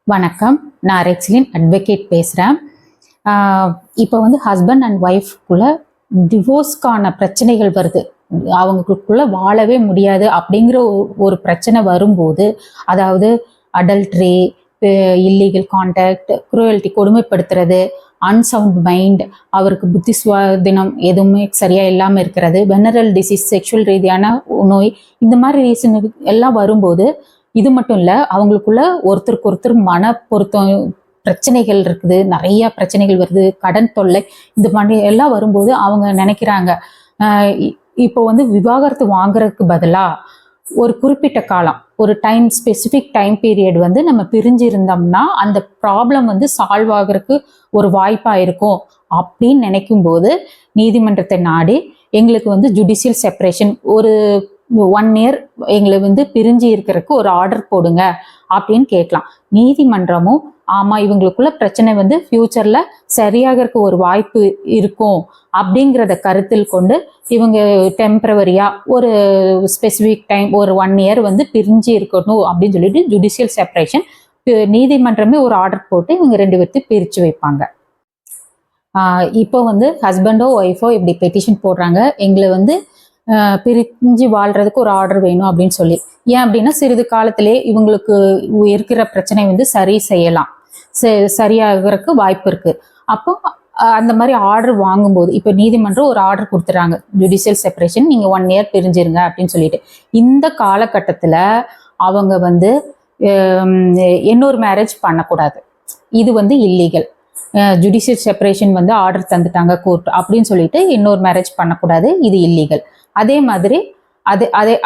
வணக்கம், நான் ரெக்ஸிலின் அட்வொகேட் பேசுகிறேன். இப்போ வந்து ஹஸ்பண்ட் அண்ட் ஒய்ஃப்குள்ள டிவோர்ஸ்க்கான பிரச்சனைகள் வருது. அவங்களுக்குள்ள வாழவே முடியாது அப்படிங்கிற ஒரு பிரச்சனை வரும்போது, அதாவது அடல்ட்ரி, இல்லீகல் கான்டாக்ட், குரூவல்ட்டி, கொடுமைப்படுத்துறது, அன்சவுண்ட் மைண்ட், அவருக்கு புத்தி சுவாதீனம் எதுவுமே சரியாக இல்லாமல் இருக்கிறது, வெனரல் டிசீஸ், செக்ஷுவல் ரீதியான நோய், இந்த மாதிரி ரீசன் எல்லாம் வரும்போது இது மட்டும் இல்லை, அவங்களுக்குள்ள ஒருத்தருக்கு ஒருத்தர் மன பொருத்தம் பிரச்சனைகள் இருக்குது, நிறைய பிரச்சனைகள் வருது, கடன் தொல்லை, இந்த மாதிரி எல்லாம் வரும்போது அவங்க நினைக்கிறாங்க இப்போ வந்து விவாகரத்து வாங்குறதுக்கு பதிலாக ஒரு குறிப்பிட்ட காலம், ஒரு ஸ்பெசிஃபிக் டைம் பீரியட் வந்து நம்ம பிரிஞ்சு இருந்தோம்னா அந்த ப்ராப்ளம் வந்து சால்வ் ஆகிறதுக்கு ஒரு வாய்ப்பாக இருக்கும் அப்படின்னு நினைக்கும் போது நீதிமன்றத்தை நாடி எங்களுக்கு வந்து ஜுடிஷியல் செப்பரேஷன் ஒரு 1 year எங்களை வந்து பிரிஞ்சு இருக்கிறதுக்கு ஒரு ஆர்டர் போடுங்க அப்படின்னு கேட்கலாம். நீதிமன்றமும் ஆமா இவங்களுக்குள்ள பிரச்சனை வந்து ஃபியூச்சர்ல சரியாகிறதுக்கு ஒரு வாய்ப்பு இருக்கும் அப்படிங்கிறத கருத்தில் கொண்டு இவங்க டெம்பரவரியா ஒரு ஸ்பெசிஃபிக் டைம் ஒரு 1 year வந்து பிரிஞ்சு இருக்கணும் அப்படின்னு சொல்லிட்டு ஜுடிஷியல் செப்பரேஷன் நீதிமன்றமே ஒரு ஆர்டர் போட்டு இவங்க 2 பேர்த்தையும் பிரிச்சு வைப்பாங்க. இப்போ வந்து ஹஸ்பண்டோ ஒய்ஃபோ இப்படி பெட்டிஷன் போடுறாங்க, எங்களை வந்து பிரிஞ்சு வாழ்றதுக்கு ஒரு ஆர்டர் வேணும் அப்படின்னு சொல்லி. ஏன் அப்படின்னா சிறிது காலத்திலே இவங்களுக்கு இருக்கிற பிரச்சனை வந்து சரி செய்யலாம், சரியாகிறதுக்கு வாய்ப்பு இருக்கு. அப்போ அந்த மாதிரி ஆர்டர் வாங்கும்போது இப்போ நீதிமன்றம் ஒரு ஆர்டர் கொடுத்துறாங்க, ஜுடிஷியல் செப்பரேஷன், நீங்க 1 year பிரிஞ்சிருங்க அப்படின்னு சொல்லிட்டு. இந்த காலகட்டத்துல அவங்க வந்து இன்னொரு மேரேஜ் பண்ணக்கூடாது, இது வந்து இல்லீகல். ஜுடிஷியல் செப்பரேஷன் வந்து ஆர்டர் தந்துட்டாங்க கோர்ட் அப்படின்னு சொல்லிட்டு இன்னொரு மேரேஜ் பண்ணக்கூடாது, இது இல்லீகல். அதே மாதிரி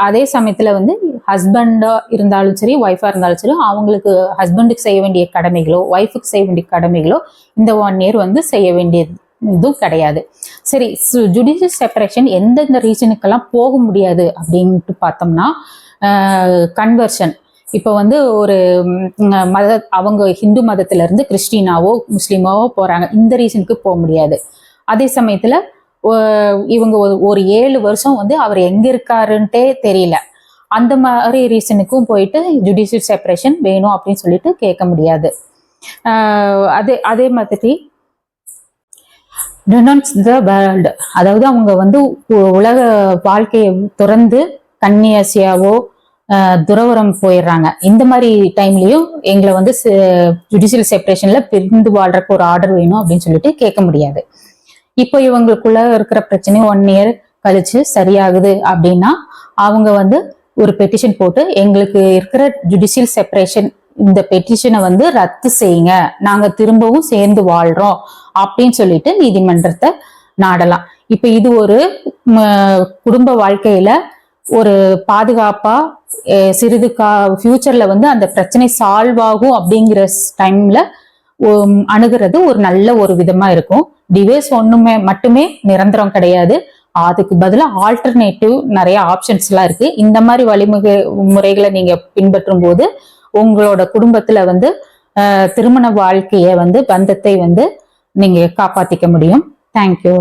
அதே சமயத்துல வந்து ஹஸ்பண்டா இருந்தாலும் சரி, ஒய்ஃபா இருந்தாலும் சரி, அவங்களுக்கு ஹஸ்பண்டுக்கு செய்ய வேண்டிய கடமைகளோ ஒய்ஃபுக்கு செய்ய வேண்டிய கடமைகளோ இந்த 1 year வந்து செய்ய வேண்டியது இதுவும் கிடையாது. சரி, ஜுடிஷியல் செப்பரேஷன் எந்தெந்த ரீசனுக்கெல்லாம் போக முடியாது அப்படின்ட்டு பார்த்தோம்னா, கன்வர்ஷன். இப்போ வந்து ஒரு அவங்க ஹிந்து மதத்துல இருந்து கிறிஸ்டினாவோ முஸ்லீமாவோ போறாங்க, இந்த ரீசனுக்கு போக முடியாது. அதே சமயத்துல இவங்க ஒரு 7 வருஷம் வந்து அவர் எங்க இருக்காருன்ட்டே தெரியல, அந்த மாதிரி ரீசனுக்கும் போயிட்டு ஜுடிஷியல் செப்பரேஷன் வேணும் அப்படின்னு சொல்லிட்டு கேட்க முடியாது. அதே மாதிரி ரெனவுன்ஸ் த வேர்ல்டு, அதாவது அவங்க வந்து உலக வாழ்க்கையை துறந்து கன்னியாசியாவோ துறவரம் போயிடுறாங்க. இந்த மாதிரி டைம்லயும் எங்களை வந்து ஜுடிஷியல் செப்பரேஷன்ல பிரிந்து வாழ்றதுக்கு ஒரு ஆர்டர் வேணும் அப்படின்னு சொல்லிட்டு கேட்க முடியாது. இப்போ இவங்களுக்குள்ள இருக்கிற பிரச்சனை 1 year கழிச்சு சரியாகுது அப்படின்னா அவங்க வந்து ஒரு பெட்டிஷன் போட்டு எங்களுக்கு இருக்கிற ஜுடிஷியல் செப்பரேஷன் இந்த பெட்டிஷனை வந்து ரத்து செய்யுங்க, நாங்க திரும்பவும் சேர்ந்து வாழ்றோம் அப்படின்னு சொல்லிட்டு நீதிமன்றத்தை நாடலாம். இப்ப இது ஒரு குடும்ப வாழ்க்கையில ஒரு பாதுகாப்பா சிறிது ஃபியூச்சர்ல வந்து அந்த பிரச்சனை சால்வ் ஆகும் அப்படிங்கிற டைம்ல அணுகிறது ஒரு நல்ல ஒரு விதமா இருக்கும். டிவைஸ் மட்டுமே நிரந்தரம் கிடையாது, அதுக்கு பதிலாக ஆல்டர்னேட்டிவ் நிறைய ஆப்ஷன்ஸ் எல்லாம் இருக்கு. இந்த மாதிரி முறைகளை நீங்க பின்பற்றும் போது உங்களோட குடும்பத்துல வந்து திருமண வாழ்க்கைய வந்து பந்தத்தை வந்து நீங்க காப்பாத்திக்க முடியும். தேங்க்யூ.